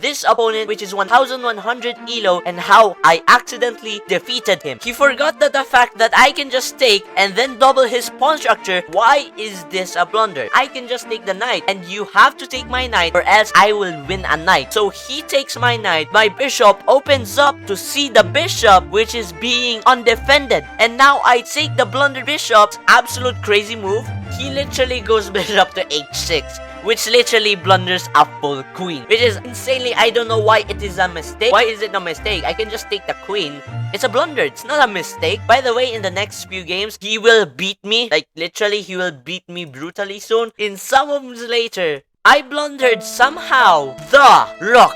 this opponent, which is 1100 elo, and how I accidentally defeated him. He forgot that the fact that I can just take and then double his pawn structure. Why is this a blunder? I can just take the knight, and you have to take my knight or else I will win a knight. So he takes my knight, my bishop opens up to see the bishop, which is being undefended, and now I take the blunder bishop. Absolute crazy move. He literally goes bishop to h6, which literally blunders a full queen, which is insanely, I don't know why it is a mistake. Why is it a mistake? I can just take the queen. It's a blunder. It's not a mistake. By the way, in the next few games, he will beat me. Like, literally, he will beat me brutally soon. In some moves later, I blundered somehow the rook.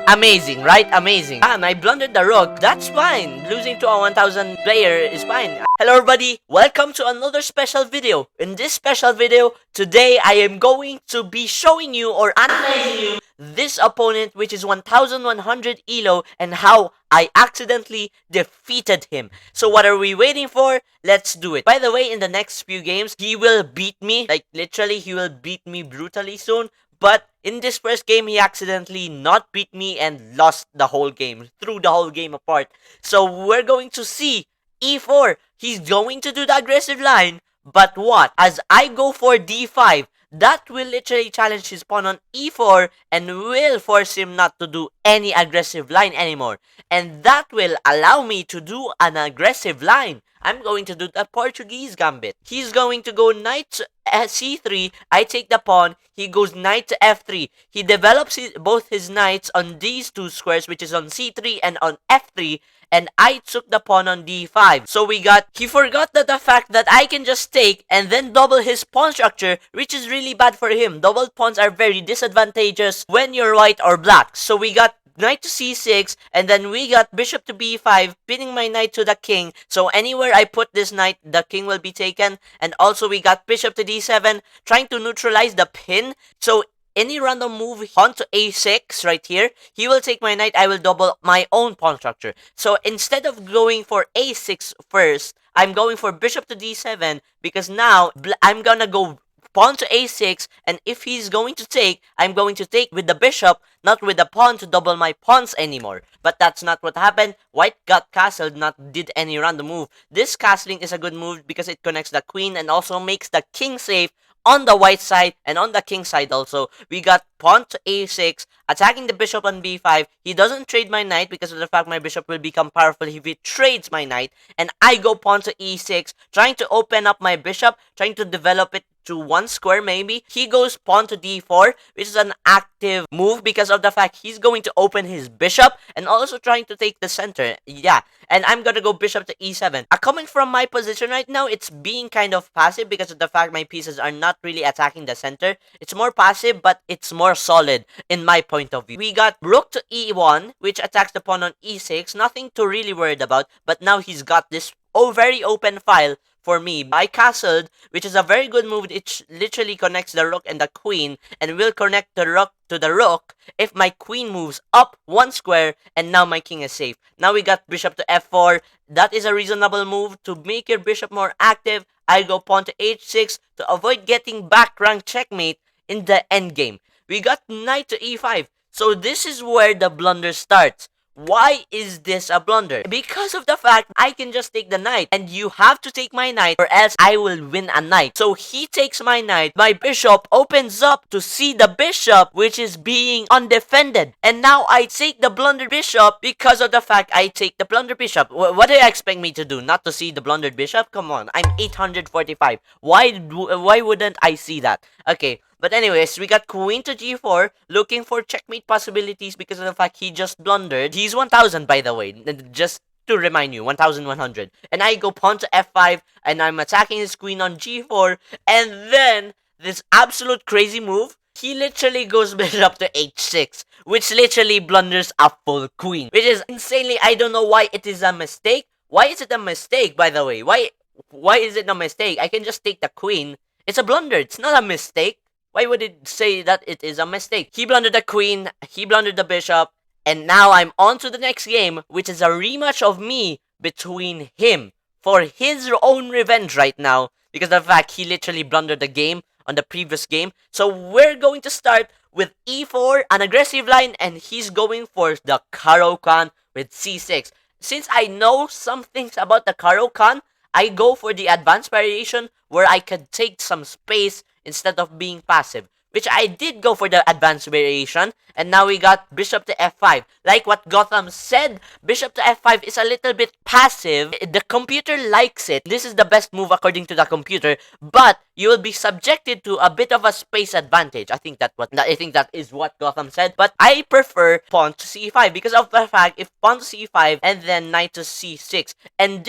Amazing, right? Amazing. And I blundered the rook. That's fine. Losing to a 1000 player is fine. Hello everybody, welcome to another special video. In this special video, today I am going to be showing you or analyzing you this opponent, which is 1100 elo, and how I accidentally defeated him. So what are we waiting for? Let's do it. By the way, in the next few games, he will beat me. Like, literally, he will beat me brutally soon. But in this first game, he accidentally not beat me and lost the whole game. Threw the whole game apart. So we're going to see e4. He's going to do the aggressive line. But what? As I go for d5, that will literally challenge his pawn on e4 and will force him not to do any aggressive line anymore. And that will allow me to do an aggressive line. I'm going to do the Portuguese gambit. He's going to go knight to c3. I take the pawn. He goes knight to f3. He develops both his knights on these two squares, which is on c3 and on f3. And I took the pawn on d5. So he forgot that the fact that I can just take and then double his pawn structure, which is really bad for him. Double pawns are very disadvantageous when you're white or black. So we got knight to c6, and then we got bishop to b5, pinning my knight to the king. So anywhere I put this knight, the king will be taken. And also we got bishop to d7, trying to neutralize the pin. So any random move onto a6 right here, he will take my knight. I will double my own pawn structure. So instead of going for a6 first, I'm going for bishop to d7, because now I'm gonna go pawn to a6, and if he's going to take, I'm going to take with the bishop, not with the pawn to double my pawns anymore. But that's not what happened. White got castled, not did any random move. This castling is a good move because it connects the queen and also makes the king safe on the white side and on the king side also. We got pawn to a6, attacking the bishop on b5. He doesn't trade my knight because of the fact my bishop will become powerful if he trades my knight. And I go pawn to e6, trying to open up my bishop, trying to develop it to one square maybe. He goes pawn to d4, which is an active move because of the fact he's going to open his bishop and also trying to take the center. Yeah, and I'm gonna go bishop to e7. Coming from my position right now, it's being kind of passive because of the fact my pieces are not really attacking the center. It's more passive, but it's more solid in my point of view. We got rook to e1, which attacks the pawn on e6. Nothing to really worried about, but now he's got this very open file for me. I castled, which is a very good move. It literally connects the rook and the queen, and will connect the rook to the rook if my queen moves up one square, and now my king is safe. Now we got bishop to f4. That is a reasonable move to make your bishop more active. I go pawn to h6 to avoid getting back rank checkmate in the endgame. We got knight to e5. So this is where the blunder starts. Why is this a blunder? Because of the fact I can just take the knight, and you have to take my knight or else I will win a knight. So he takes my knight, my bishop opens up to see the bishop, which is being undefended, and now I take the blunder bishop because of the fact I take the blunder bishop. What do you expect me to do? Not to see the blundered bishop? Come on, I'm 845. Why wouldn't I see that? Okay. But anyways, we got queen to g4, looking for checkmate possibilities because of the fact he just blundered. He's 1000, by the way, just to remind you, 1100. And I go pawn to f5, and I'm attacking his queen on g4, and then this absolute crazy move, he literally goes bishop to h6, which literally blunders a full queen, which is insanely, I don't know why it is a mistake. Why is it a mistake, by the way? Why is it a mistake? I can just take the queen. It's a blunder. It's not a mistake. Why would it say that it is a mistake? He blundered the queen, he blundered the bishop, and now I'm on to the next game, which is a rematch of me between him for his own revenge right now, because of the fact he literally blundered the game on the previous game. So we're going to start with e4, an aggressive line, and he's going for the Karo-kan with c6. Since I know some things about the Karo-kan, I go for the advanced variation where I could take some space instead of being passive, which I did go for the advanced variation, and now we got bishop to f5. Like what Gotham said, bishop to f5 is a little bit passive. The computer likes it. This is the best move according to the computer, but you will be subjected to a bit of a space advantage. I think that is what Gotham said, but I prefer pawn to c5 because of the fact if pawn to c5 and then knight to c6, and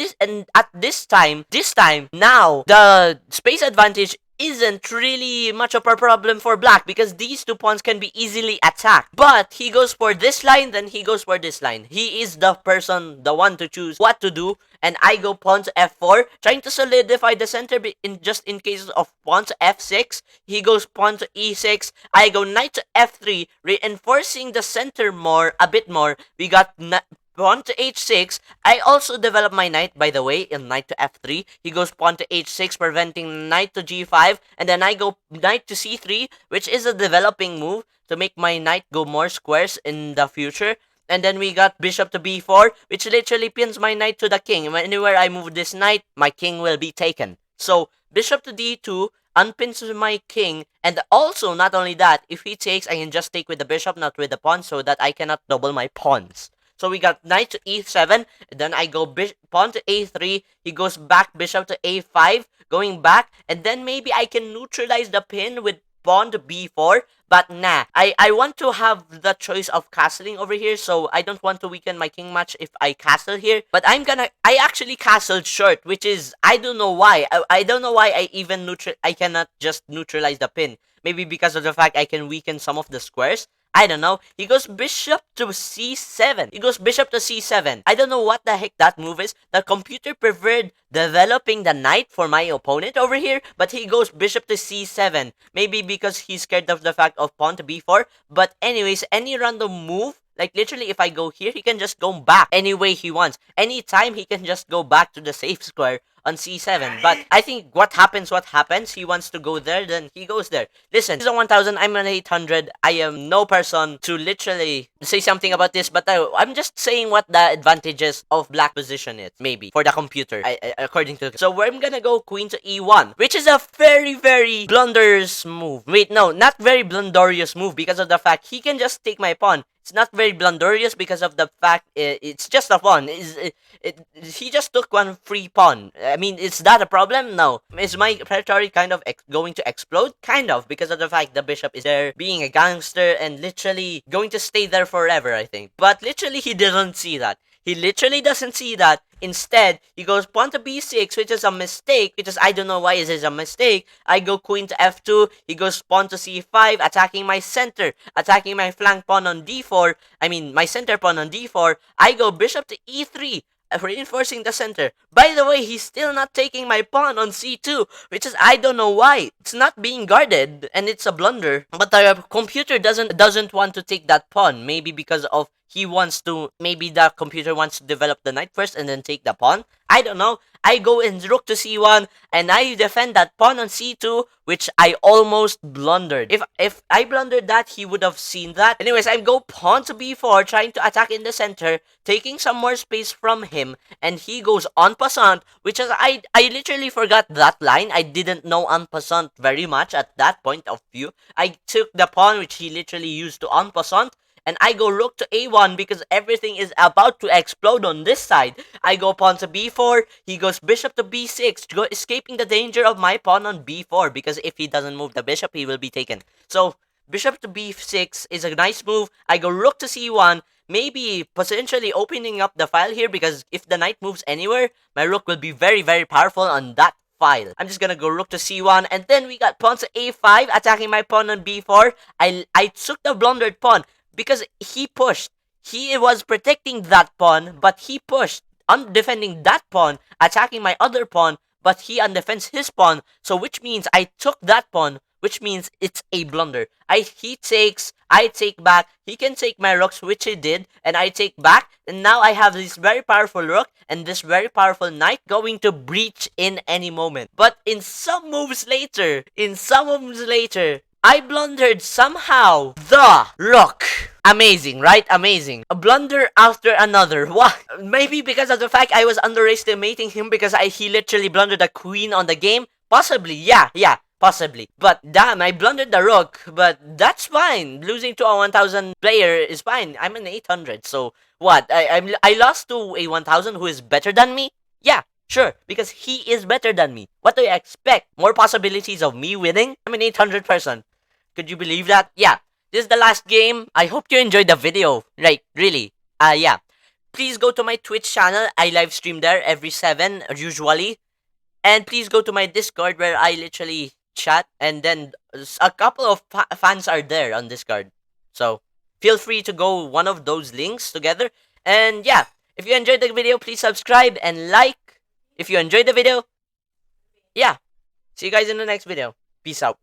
at this time now the space advantage isn't really much of a problem for black because these two pawns can be easily attacked. But he goes for this line, then he goes for this line. He is the one to choose what to do, and I go pawn to f4, trying to solidify the center in case of pawn to f6. He goes pawn to e6. I go knight to f3, reinforcing the center a bit more. We got pawn to h6. I also develop my knight, by the way, in knight to f3. He goes pawn to h6, preventing knight to g5. And then I go knight to c3, which is a developing move to make my knight go more squares in the future. And then we got bishop to b4, which literally pins my knight to the king. Anywhere I move this knight, my king will be taken. So, bishop to d2 unpins my king. And also, not only that, if he takes, I can just take with the bishop, not with the pawn, so that I cannot double my pawns. So we got knight to e7, then I go pawn to a3, he goes back bishop to a5, going back, and then maybe I can neutralize the pin with pawn to b4, but nah. I want to have the choice of castling over here, so I don't want to weaken my king much if I castle here, but I actually castled short, which is, I don't know why. I don't know why I cannot just neutralize the pin. Maybe because of the fact I can weaken some of the squares. I don't know. He goes bishop to c7. I don't know what the heck that move is. The computer preferred developing the knight for my opponent over here, but he goes bishop to c7. Maybe because he's scared of the fact of pawn to b4. But anyways, any random move, like literally if I go here, he can just go back any way he wants. Anytime he can just go back to the safe square on c7. But I think what happens. He wants to go there, then he goes there. Listen, this is a 1000, I'm an 800. I am no person to literally say something about this, but I'm just saying what the advantages of black position is, maybe, for the computer, according to... So I'm gonna go queen to e1, which is a very, very blunderous move. Wait, no, not very blunderious move because of the fact he can just take my pawn. It's not very blunderious because of the fact it's just a pawn. He just took one free pawn. I mean, is that a problem? No. Is my territory kind of going to explode? Kind of, because of the fact the bishop is there being a gangster and literally going to stay there forever, I think. But literally, he didn't see that. He literally doesn't see that. Instead, he goes pawn to b6, which is a mistake, because I don't know why it is a mistake. I go queen to f2, he goes pawn to c5, attacking my center, attacking my flank pawn on d4, my center pawn on d4. I go bishop to e3, reinforcing the center. By the way, he's still not taking my pawn on c2, which is, I don't know why. It's not being guarded, and it's a blunder. But the computer doesn't want to take that pawn, maybe because of maybe the computer wants to develop the knight first and then take the pawn. I don't know. I go in rook to c1 and I defend that pawn on c2, which I almost blundered. If I blundered that, he would have seen that. Anyways, I go pawn to b4, trying to attack in the center, taking some more space from him, and he goes en passant, which is, I literally forgot that line. I didn't know en passant very much at that point of view. I took the pawn, which he literally used to en passant, and I go rook to a1 because everything is about to explode on this side. I go pawn to b4, he goes bishop to b6, escaping the danger of my pawn on b4, because if he doesn't move the bishop, he will be taken. So, bishop to b6 is a nice move. I go rook to c1, maybe potentially opening up the file here, because if the knight moves anywhere, my rook will be very, very powerful on that file. I'm just gonna go rook to c1, and then we got pawn to a5, attacking my pawn on b4. I took the blundered pawn, because he pushed. He was protecting that pawn, but he pushed, undefending that pawn, attacking my other pawn, but he undefends his pawn, so which means I took that pawn, which means it's a blunder. He takes, I take back, he can take my rooks, which he did, and I take back, and now I have this very powerful rook and this very powerful knight going to breach in any moment. But in some moves later, I blundered somehow the rook. Amazing, right? Amazing. A blunder after another. What? Maybe because of the fact I was underestimating him because he literally blundered a queen on the game. Possibly, yeah, possibly. But damn, I blundered the rook. But that's fine. Losing to a 1000 player is fine. I'm an 800, so what? I lost to a 1000 who is better than me? Yeah, sure, because he is better than me. What do you expect? More possibilities of me winning? I'm an 800 person. Could you believe that? Yeah. This is the last game. I hope you enjoyed the video. Like, really. Yeah. Please go to my Twitch channel. I live stream there every 7, usually. And please go to my Discord where I literally chat. And then a couple of fans are there on Discord. So, feel free to go one of those links together. And yeah, if you enjoyed the video, please subscribe and like. If you enjoyed the video, yeah. See you guys in the next video. Peace out.